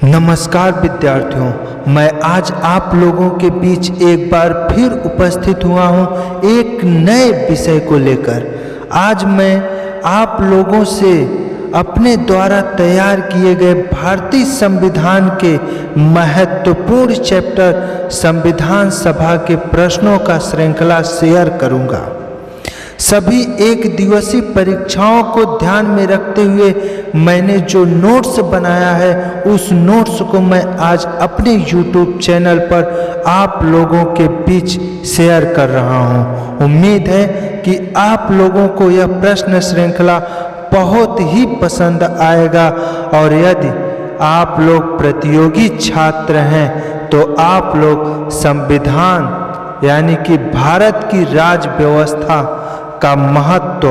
नमस्कार विद्यार्थियों, मैं आज आप लोगों के बीच एक बार फिर उपस्थित हुआ हूं एक नए विषय को लेकर। आज मैं आप लोगों से अपने द्वारा तैयार किए गए भारतीय संविधान के महत्वपूर्ण चैप्टर संविधान सभा के प्रश्नों का श्रृंखला शेयर करूंगा। सभी एक दिवसीय परीक्षाओं को ध्यान में रखते हुए मैंने जो नोट्स बनाया है उस नोट्स को मैं आज अपने YouTube चैनल पर आप लोगों के बीच शेयर कर रहा हूं। उम्मीद है कि आप लोगों को यह प्रश्न श्रृंखला बहुत ही पसंद आएगा और यदि आप लोग प्रतियोगी छात्र हैं तो आप लोग संविधान यानी कि भारत की राज्य व्यवस्था का महत्व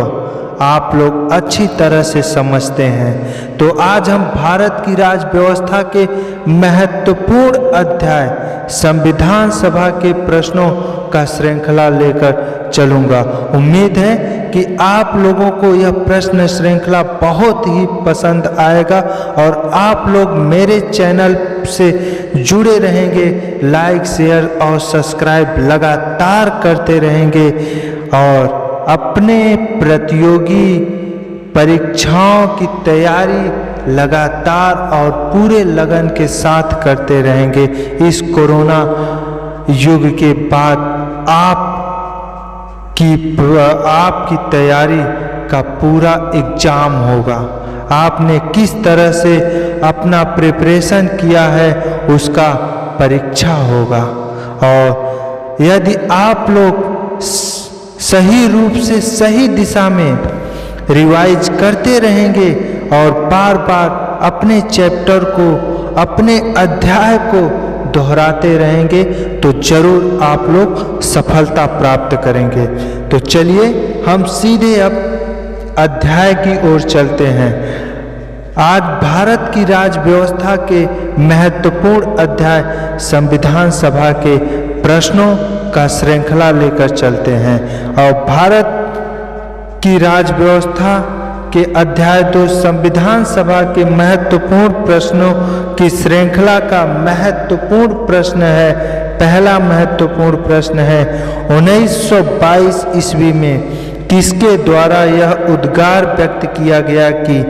आप लोग अच्छी तरह से समझते हैं। तो आज हम भारत की राज्य व्यवस्था के महत्वपूर्ण अध्याय संविधान सभा के प्रश्नों का श्रृंखला लेकर चलूंगा। उम्मीद है कि आप लोगों को यह प्रश्न श्रृंखला बहुत ही पसंद आएगा और आप लोग मेरे चैनल से जुड़े रहेंगे, लाइक शेयर और सब्सक्राइब लगातार करते रहेंगे और अपने प्रतियोगी परीक्षाओं की तैयारी लगातार और पूरे लगन के साथ करते रहेंगे। इस कोरोना युग के बाद आपकी तैयारी का पूरा एग्जाम होगा। आपने किस तरह से अपना प्रिपरेशन किया है उसका परीक्षा होगा और यदि आप लोग सही रूप से सही दिशा में रिवाइज करते रहेंगे और बार बार अपने चैप्टर को अपने अध्याय को दोहराते रहेंगे तो जरूर आप लोग सफलता प्राप्त करेंगे। तो चलिए हम सीधे अब अध्याय की ओर चलते हैं। आज भारत की राज्य व्यवस्था के महत्वपूर्ण अध्याय संविधान सभा के प्रश्नों का श्रृंखला लेकर चलते हैं और भारत की राज्य व्यवस्था के अध्याय 2 संविधान सभा के महत्वपूर्ण प्रश्नों की श्रृंखला का महत्वपूर्ण प्रश्न है। पहला महत्वपूर्ण प्रश्न है 1922 ईस्वी में किसके द्वारा यह उद्गार व्यक्त किया गया कि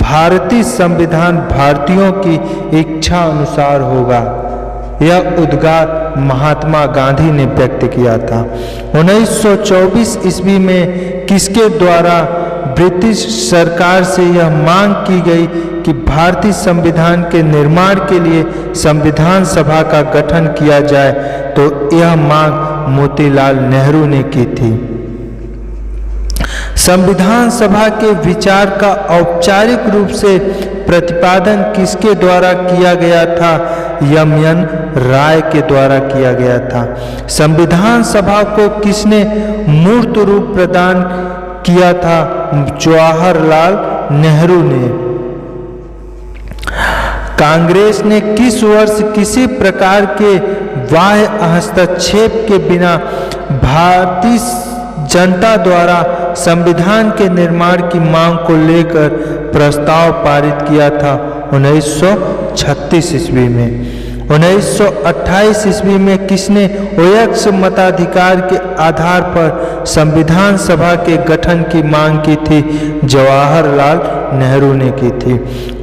भारतीय संविधान भारतीयों की इच्छा अनुसार होगा। यह उद्गार महात्मा गांधी ने व्यक्त किया था। 1924 ईस्वी में किसके द्वारा ब्रिटिश सरकार से यह मांग की गई कि भारतीय संविधान के निर्माण के लिए संविधान सभा का गठन किया जाए, तो यह मांग मोतीलाल नेहरू ने की थी। संविधान सभा के विचार का औपचारिक रूप से प्रतिपादन किसके द्वारा किया गया था? एम.एन. राय के द्वारा किया गया था। संविधान सभा को किसने मूर्त रूप प्रदान किया था? जवाहरलाल नेहरू ने। कांग्रेस ने किस वर्ष किसी प्रकार के बाह्य हस्तक्षेप के बिना भारतीय जनता द्वारा संविधान के निर्माण की मांग को लेकर प्रस्ताव पारित किया था? 1936 ईस्वी में। 1928 ईस्वी में किसने वयस्क मताधिकार के आधार पर संविधान सभा के गठन की मांग की थी? जवाहरलाल नेहरू ने की थी।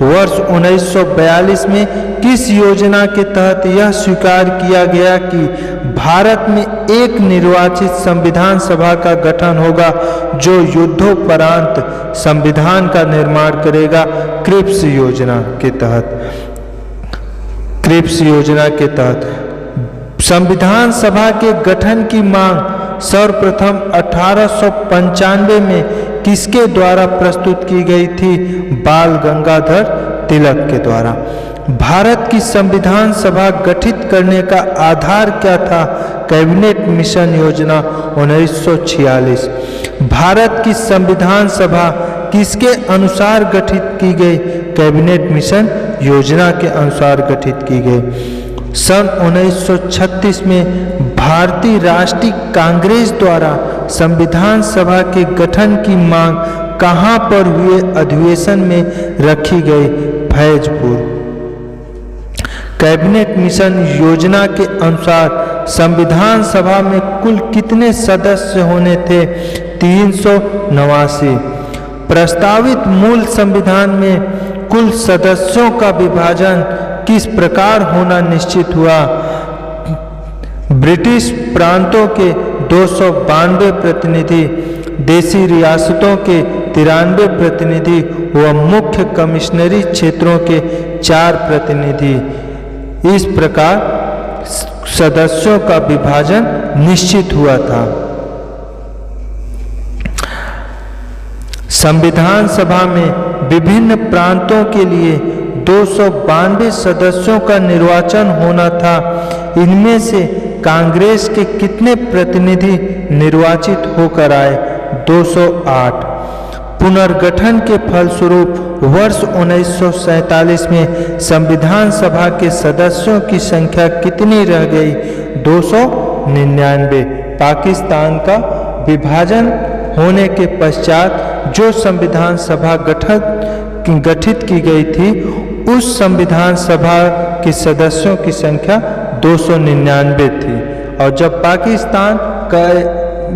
वर्ष 1942 में किस योजना के तहत यह स्वीकार किया गया कि भारत में एक निर्वाचित संविधान सभा का गठन होगा जो युद्धोपरांत संविधान का निर्माण करेगा? क्रिप्स योजना के तहत। क्रिप्स योजना के तहत संविधान सभा के गठन की मांग सर्वप्रथम 1895 में किसके द्वारा प्रस्तुत की गई थी? बाल गंगाधर तिलक के द्वारा। भारत की संविधान सभा गठित करने का आधार क्या था? कैबिनेट मिशन योजना 1946। भारत की संविधान सभा किसके अनुसार गठित की गई? कैबिनेट मिशन योजना के अनुसार गठित की गई। सन 1936 में भारतीय राष्ट्रीय कांग्रेस द्वारा संविधान सभा के गठन की मांग कहां पर हुए अधिवेशन में रखी गई? फैजपुर। कैबिनेट मिशन योजना के अनुसार संविधान सभा में कुल कितने सदस्य होने थे? 389। प्रस्तावित मूल संविधान में कुल सदस्यों का विभाजन किस प्रकार होना निश्चित हुआ? ब्रिटिश प्रांतों के 292 प्रतिनिधि, देशी रियासतों के 93 प्रतिनिधि व मुख्य कमिश्नरी क्षेत्रों के 4 प्रतिनिधि। इस प्रकार सदस्यों का विभाजन निश्चित हुआ था। संविधान सभा में विभिन्न प्रांतों के लिए 292 सदस्यों का निर्वाचन होना था। इनमें से कांग्रेस के कितने प्रतिनिधि निर्वाचित होकर आए? 208। पुनर्गठन के फलस्वरूप वर्ष 1947 में संविधान सभा के सदस्यों की संख्या कितनी रह गई? 299। पाकिस्तान का विभाजन होने के पश्चात जो संविधान सभा गठित की गई थी, उस संविधान सभा के सदस्यों की संख्या 299 थी। और जब पाकिस्तान का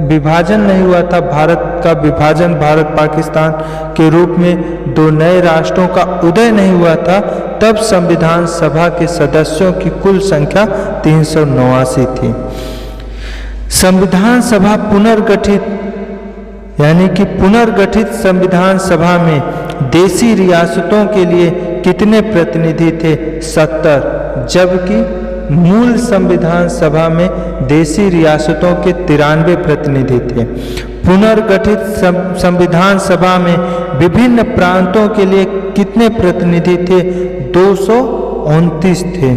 विभाजन नहीं हुआ था, भारत का विभाजन भारत पाकिस्तान के रूप में 2 नए राष्ट्रों का उदय नहीं हुआ था, तब संविधान सभा के सदस्यों की कुल संख्या 389 थी। संविधान सभा पुनर्गठित यानी कि पुनर्गठित संविधान सभा में देशी रियासतों के लिए कितने प्रतिनिधि थे? 70। जबकि मूल संविधान सभा में देशी रियासतों के 93 प्रतिनिधि थे। पुनर्गठित संविधान सभा में विभिन्न प्रांतों के लिए कितने प्रतिनिधि थे? 229 थे।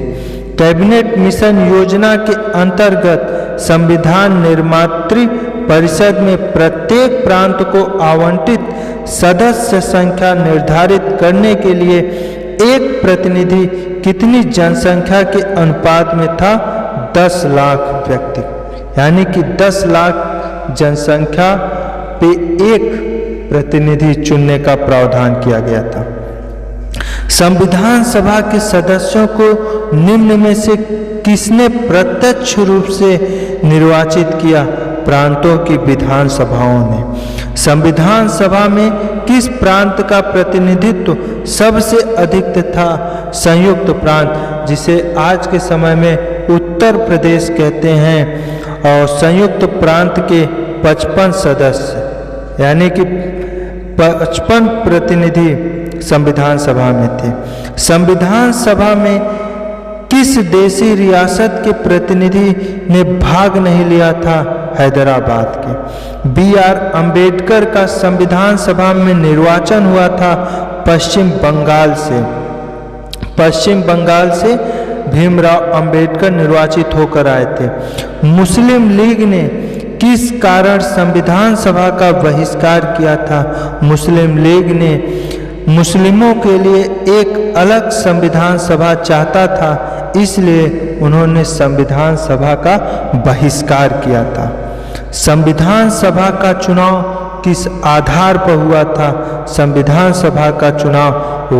कैबिनेट मिशन योजना के अंतर्गत संविधान निर्मात्री परिषद में प्रत्येक प्रांत को आवंटित सदस्य संख्या निर्धारित करने के लिए एक प्रतिनिधि कितनी जनसंख्या के अनुपात में था? 10 लाख व्यक्ति, यानी कि 10 लाख जनसंख्या पे एक प्रतिनिधि चुनने का प्रावधान किया गया था। संविधान सभा के सदस्यों को निम्न में से किसने प्रत्यक्ष रूप से निर्वाचित किया? प्रांतों की विधान सभाओं ने। संविधान सभा में किस प्रांत का प्रतिनिधित्व सबसे अधिक था? संयुक्त प्रांत, जिसे आज के समय में उत्तर प्रदेश कहते हैं। और संयुक्त प्रांत के 55 सदस्य यानी कि 55 प्रतिनिधि संविधान सभा में थे। संविधान सभा में किस देशी रियासत के प्रतिनिधि ने भाग नहीं लिया था? हैदराबाद के। B.R. अम्बेडकर का संविधान सभा में निर्वाचन हुआ था पश्चिम बंगाल से। पश्चिम बंगाल से भीमराव अंबेडकर निर्वाचित होकर आए थे। मुस्लिम लीग ने किस कारण संविधान सभा का बहिष्कार किया था? मुस्लिम लीग ने मुस्लिमों के लिए एक अलग संविधान सभा चाहता था, इसलिए उन्होंने संविधान सभा का बहिष्कार किया था। संविधान सभा का चुनाव किस आधार पर हुआ था? संविधान सभा का चुनाव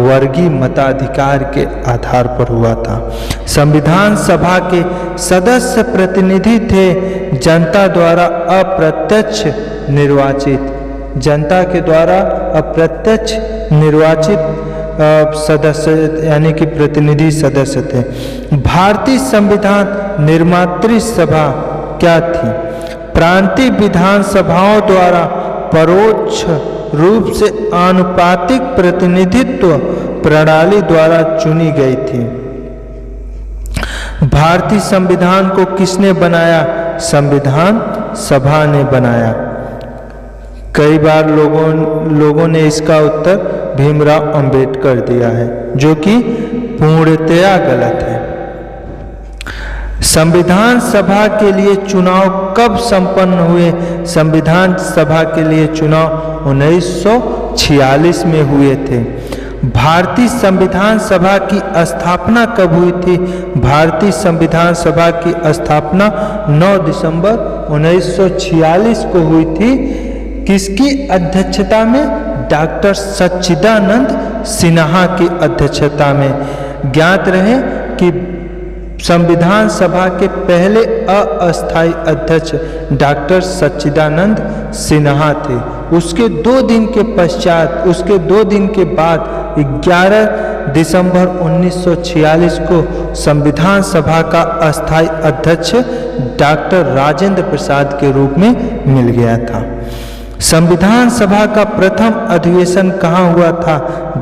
वर्गीय मताधिकार के आधार पर हुआ था। संविधान सभा के सदस्य प्रतिनिधि थे जनता द्वारा अप्रत्यक्ष निर्वाचित। जनता के द्वारा अप्रत्यक्ष निर्वाचित सदस्य यानी कि प्रतिनिधि सदस्य थे। भारतीय संविधान निर्मात्री सभा क्या थी? प्रांतीय विधान सभाओं द्वारा परोक्ष रूप से आनुपातिक प्रतिनिधित्व प्रणाली द्वारा चुनी गई थी। भारतीय संविधान को किसने बनाया? संविधान सभा ने बनाया। कई बार लोगों ने इसका उत्तर भीमराव अंबेडकर दिया है, जो कि पूर्णतया गलत है। संविधान सभा के लिए चुनाव कब संपन्न हुए? संविधान सभा के लिए चुनाव 1946 में हुए थे। भारतीय संविधान सभा की स्थापना कब हुई थी? भारतीय संविधान सभा की स्थापना 9 दिसंबर 1946 को हुई थी। किसकी अध्यक्षता में? डॉक्टर सच्चिदानंद सिन्हा की अध्यक्षता में। ज्ञात रहे कि संविधान सभा के पहले अस्थायी अध्यक्ष डॉक्टर सच्चिदानंद सिन्हा थे। उसके 2 दिन के पश्चात, उसके 2 दिन के बाद 11 दिसंबर 1946 को संविधान सभा का अस्थायी अध्यक्ष डॉक्टर राजेंद्र प्रसाद के रूप में मिल गया था। संविधान सभा का प्रथम अधिवेशन कहाँ हुआ था?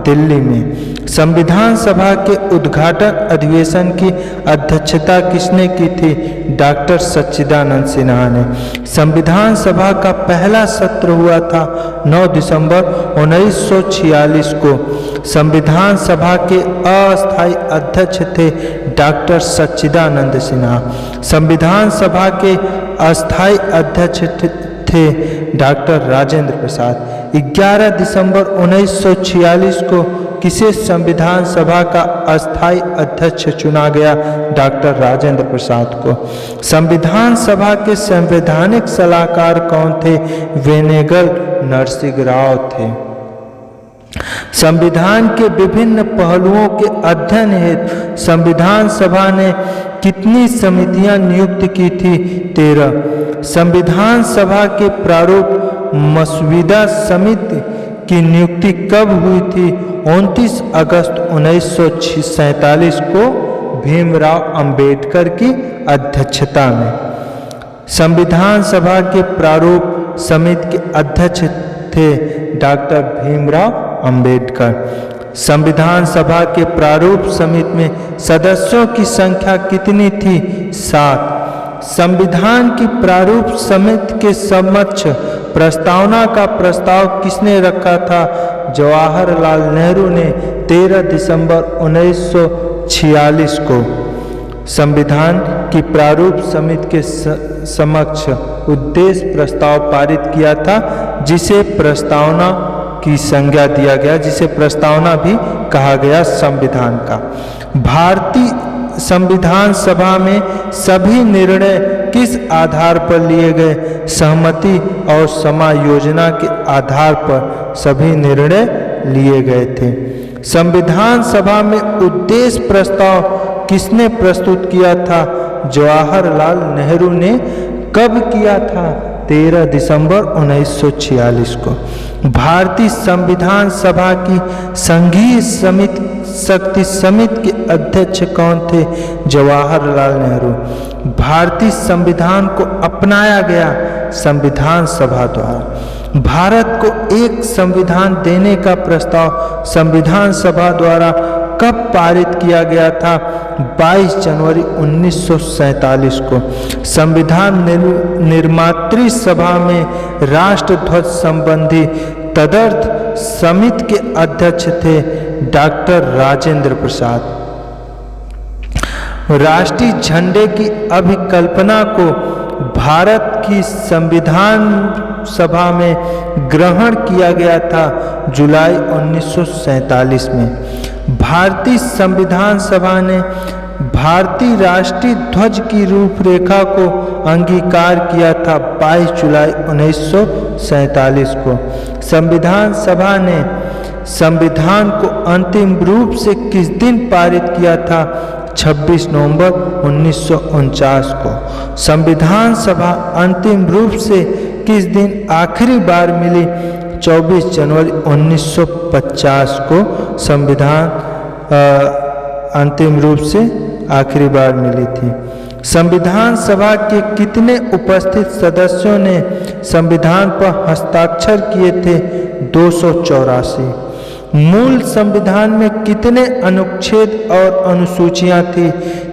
दिल्ली में। संविधान सभा के उद्घाटन अधिवेशन की अध्यक्षता किसने की थी? डॉक्टर सच्चिदानंद सिन्हा ने। संविधान सभा का पहला सत्र हुआ था 9 दिसंबर 1946 को। संविधान सभा के अस्थायी अध्यक्ष थे डॉक्टर सच्चिदानंद सिन्हा। संविधान सभा के अस्थायी अध्यक्ष थे डॉक्टर राजेंद्र प्रसाद। 11 दिसंबर 1946 को किसे संविधान सभा का अस्थायी अध्यक्ष चुना गया? डॉक्टर राजेंद्र प्रसाद को। संविधान सभा के संवैधानिक सलाहकार कौन थे? वेनेगल नरसिंह राव थे। संविधान के विभिन्न पहलुओं के अध्ययन हेतु संविधान सभा ने कितनी समितियां नियुक्त की थी? 13। संविधान सभा के प्रारूप मसविदा समिति की नियुक्ति कब हुई थी? 29 अगस्त 1947 को भीमराव अंबेडकर की अध्यक्षता में। संविधान सभा के प्रारूप समिति के अध्यक्ष थे डॉक्टर भीमराव अंबेडकर। संविधान सभा के प्रारूप समिति में सदस्यों की संख्या कितनी थी? 7। संविधान की प्रारूप समिति के समक्ष प्रस्तावना का प्रस्ताव किसने रखा था? जवाहरलाल नेहरू ने 13 दिसंबर 1946 को संविधान की प्रारूप समिति के समक्ष उद्देश्य प्रस्ताव पारित किया था, जिसे प्रस्तावना की संज्ञा दिया गया, जिसे प्रस्तावना भी कहा गया संविधान का। भारतीय संविधान सभा में सभी निर्णय किस आधार पर लिए गए? सहमति और समायोजना के आधार पर सभी निर्णय लिए गए थे। संविधान सभा में उद्देश्य प्रस्ताव किसने प्रस्तुत किया था? जवाहरलाल नेहरू ने। कब किया था? 13 दिसंबर 1946 को। भारतीय संविधान सभा की संघीय शक्ति समिति के अध्यक्ष कौन थे? जवाहरलाल नेहरू। भारतीय संविधान को अपनाया गया संविधान सभा द्वारा। भारत को एक संविधान देने का प्रस्ताव संविधान सभा द्वारा कब पारित किया गया था? 22 जनवरी 1947 को। संविधान निर्मात्री सभा में राष्ट्रध्वज संबंधी तदर्थ समिति के अध्यक्ष थे डॉक्टर राजेंद्र प्रसाद। राष्ट्रीय झंडे की अभिकल्पना को भारत की संविधान सभा में ग्रहण किया गया था जुलाई 1947 में। भारतीय संविधान सभा ने भारतीय राष्ट्रीय ध्वज की रूपरेखा को अंगीकार किया था 22 जुलाई 1947 को। संविधान सभा ने संविधान को अंतिम रूप से किस दिन पारित किया था? 26 नवंबर 1949 को। संविधान सभा अंतिम रूप से किस दिन आखिरी बार मिली? 24 जनवरी 1950 को संविधान अंतिम रूप से आखिरी बार मिली थी। संविधान सभा के कितने उपस्थित सदस्यों ने संविधान पर हस्ताक्षर किए थे? 284। मूल संविधान में कितने अनुच्छेद और अनुसूचियां थी?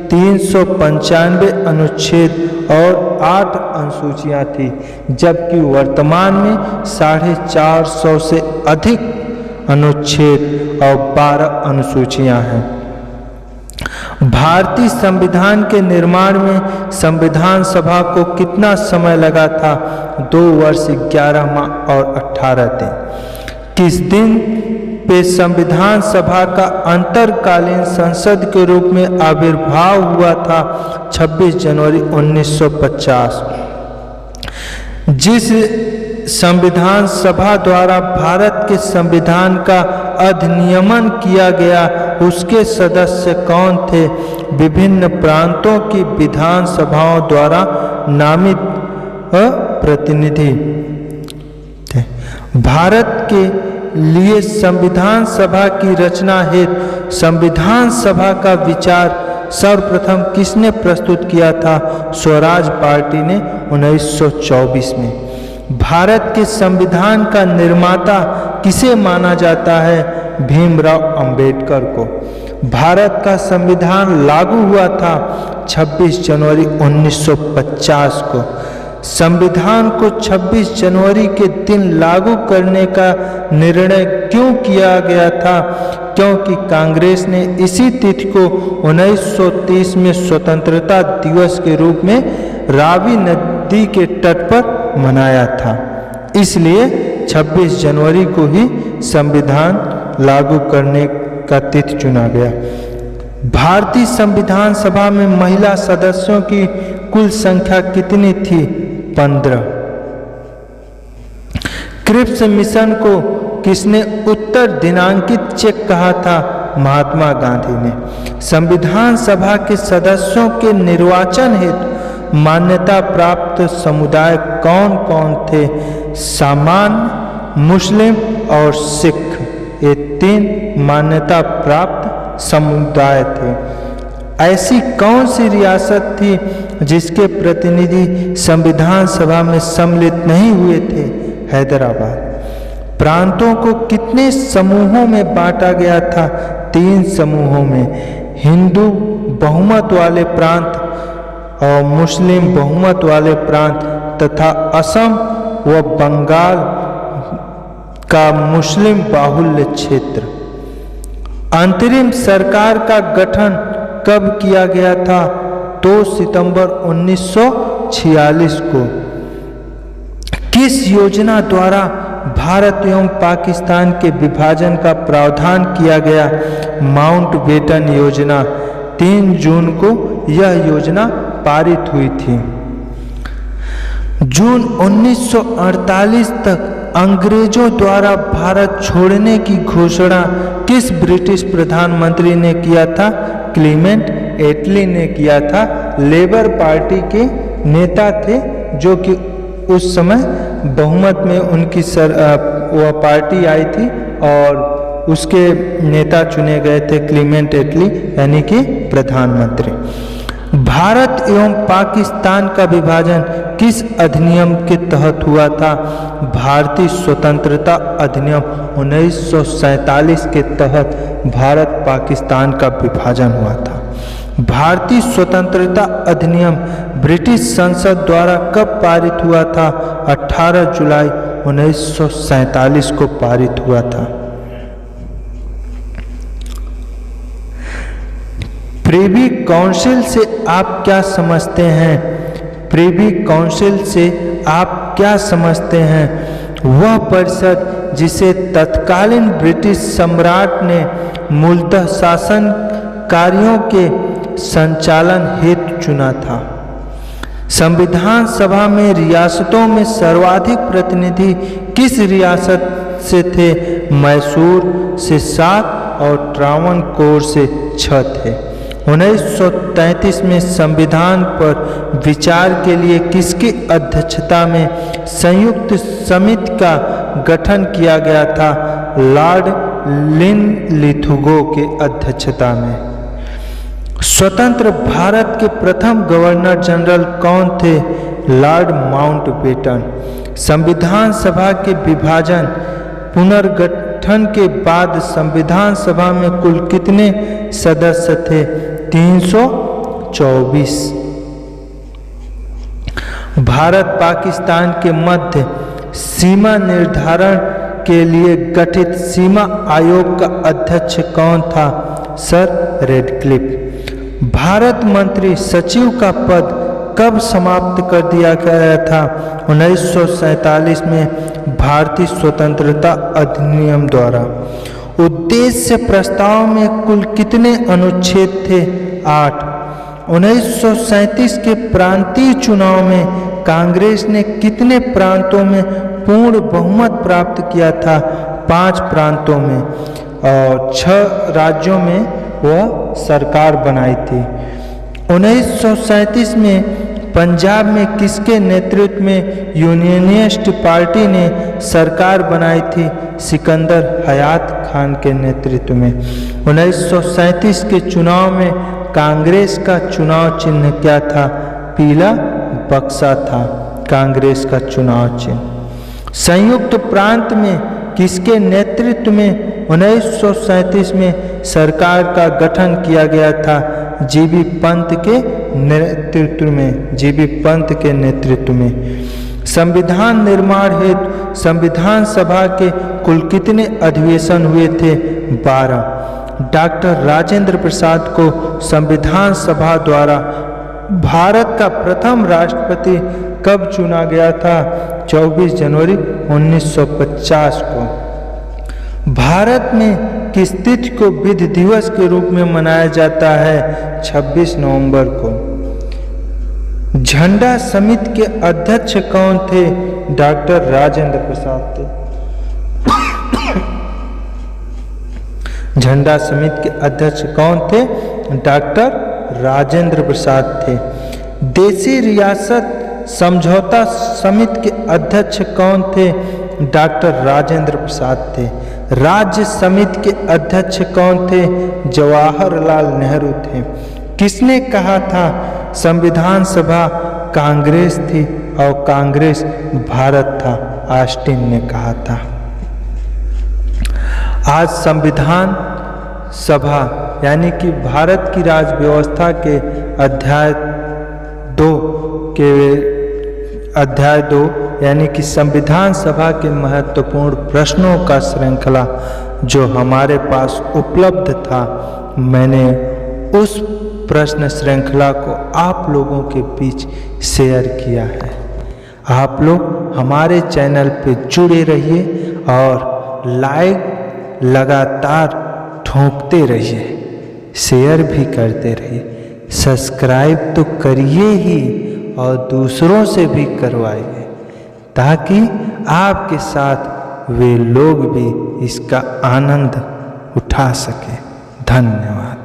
395 अनुच्छेद और 8 अनुसूचियां थी, जबकि वर्तमान में 450 से अधिक अनुच्छेद और 12 अनुसूचियां हैं। भारतीय संविधान के निर्माण में संविधान सभा को कितना समय लगा था? 2 वर्ष 11 माह और 18 दिन। किस दिन पे संविधान सभा का अंतरकालीन संसद के रूप में आविर्भाव हुआ था? 26 जनवरी 1950। जिस संविधान सभा द्वारा भारत के संविधान का अधिनियमन किया गया उसके सदस्य कौन थे? विभिन्न प्रांतों की विधानसभाओं द्वारा नामित प्रतिनिधि थे। भारत के लिए संविधान सभा की रचना हेतु संविधान सभा का विचार सर्वप्रथम किसने प्रस्तुत किया था? स्वराज पार्टी ने 1924 में। भारत के संविधान का निर्माता किसे माना जाता है? भीमराव अंबेडकर को। भारत का संविधान लागू हुआ था 26 जनवरी 1950 को। संविधान को 26 जनवरी के दिन लागू करने का निर्णय क्यों किया गया था? क्योंकि कांग्रेस ने इसी तिथि को 1930 में स्वतंत्रता दिवस के रूप में रावी नदी के तट पर मनाया था। इसलिए 26 जनवरी को ही संविधान लागू करने का तिथि चुना गया। भारतीय संविधान सभा में महिला सदस्यों की कुल संख्या कितनी थी? 15। क्रिप्स मिशन को किसने उत्तर दिनांकित चेक कहा था? महात्मा गांधी ने। संविधान सभा के सदस्यों के निर्वाचन हेतु मान्यता प्राप्त समुदाय कौन कौन थे? सामान्य, मुस्लिम और सिख, ये 3 मान्यता प्राप्त समुदाय थे। ऐसी कौन सी रियासत थी जिसके प्रतिनिधि संविधान सभा में सम्मिलित नहीं हुए थे? हैदराबाद। प्रांतों को कितने समूहों में बांटा गया था? 3 समूहों में। हिंदू बहुमत वाले प्रांत और मुस्लिम बहुमत वाले प्रांत तथा असम व बंगाल का मुस्लिम बाहुल्य क्षेत्र। अंतरिम सरकार का गठन कब किया गया था? 2 सितंबर 1946 को। किस योजना द्वारा भारत एवं पाकिस्तान के विभाजन का प्रावधान किया गया? माउंटबेटन योजना। 3 जून को यह योजना पारित हुई थी। जून 1948 तक अंग्रेजों द्वारा भारत छोड़ने की घोषणा किस ब्रिटिश प्रधानमंत्री ने किया था? क्लीमेंट एटली ने किया था। लेबर पार्टी के नेता थे जो कि उस समय बहुमत में उनकी वह पार्टी आई थी और उसके नेता चुने गए थे क्लीमेंट एटली, यानी कि प्रधानमंत्री। भारत एवं पाकिस्तान का विभाजन किस अधिनियम के तहत हुआ था? भारतीय स्वतंत्रता अधिनियम 1947 के तहत भारत पाकिस्तान का विभाजन हुआ था। भारतीय स्वतंत्रता अधिनियम ब्रिटिश संसद द्वारा कब पारित हुआ था? 18 जुलाई 1947 को पारित हुआ था। प्रिवी काउंसिल से आप क्या समझते हैं? प्रिवी काउंसिल से आप क्या समझते हैं? वह परिषद जिसे तत्कालीन ब्रिटिश सम्राट ने मूलतः शासन कार्यों के संचालन हेतु चुना था। संविधान सभा में रियासतों में सर्वाधिक प्रतिनिधि किस रियासत से थे? मैसूर से 7 और त्रावणकोर से 6 थे। 1933 में संविधान पर विचार के लिए किसकी अध्यक्षता में संयुक्त समिति का गठन किया गया था? लॉर्ड लिनलिथगो के अध्यक्षता में। स्वतंत्र भारत के प्रथम गवर्नर जनरल कौन थे? Lord Mountbatten. संविधान सभा के विभाजन पुनर्गठन के बाद संविधान सभा में कुल कितने सदस्य थे? 324। भारत पाकिस्तान के मध्य सीमा निर्धारण के लिए गठित सीमा आयोग का अध्यक्ष कौन था? Sir Radcliffe. भारत मंत्री सचिव का पद कब समाप्त कर दिया गया था? 1947 में भारतीय स्वतंत्रता अधिनियम द्वारा। उद्देश्य प्रस्ताव में कुल कितने अनुच्छेद थे? 8। 1937 के प्रांतीय चुनाव में कांग्रेस ने कितने प्रांतों में पूर्ण बहुमत प्राप्त किया था? 5 प्रांतों में। और 6 राज्यों में वह सरकार बनाई थी। 1937 में पंजाब में किसके नेतृत्व में यूनियनिस्ट पार्टी ने सरकार बनाई थी? सिकंदर हयात खान के नेतृत्व में। 1937 के चुनाव में कांग्रेस का चुनाव चिन्ह क्या था? पीला बक्सा था कांग्रेस का चुनाव चिन्ह। संयुक्त प्रांत में किसके नेतृत्व में 1937 में सरकार का गठन किया गया था? जीबी पंत के नेतृत्व में। जीबी पंत के नेतृत्व में। संविधान निर्माण हेतु संविधान सभा के कुल कितने अधिवेशन हुए थे? 12। डॉक्टर राजेंद्र प्रसाद को संविधान सभा द्वारा भारत का प्रथम राष्ट्रपति कब चुना गया था? 24 जनवरी 1950 को। भारत में किस तिथि को विधि दिवस के रूप में मनाया जाता है? 26 नवंबर को। झंडा समिति के अध्यक्ष कौन थे? डॉक्टर राजेंद्र प्रसाद थे। झंडा समिति के अध्यक्ष कौन थे? डॉक्टर राजेंद्र प्रसाद थे। देशी रियासत समझौता समिति के अध्यक्ष कौन थे? डॉक्टर राजेंद्र प्रसाद थे। राज्य समिति के अध्यक्ष कौन थे? जवाहरलाल नेहरू थे। किसने कहा था संविधान सभा कांग्रेस थी और कांग्रेस भारत था? ऑस्टिन ने कहा था। आज संविधान सभा यानी कि भारत की राज व्यवस्था के अध्याय 2 यानी कि संविधान सभा के महत्वपूर्ण प्रश्नों का श्रृंखला जो हमारे पास उपलब्ध था, मैंने उस प्रश्न श्रृंखला को आप लोगों के बीच शेयर किया है। आप लोग हमारे चैनल पे जुड़े रहिए और लाइक लगातार ठोंकते रहिए, शेयर भी करते रहिए, सब्सक्राइब तो करिए ही और दूसरों से भी करवाइए ताकि आपके साथ वे लोग भी इसका आनंद उठा सकें। धन्यवाद।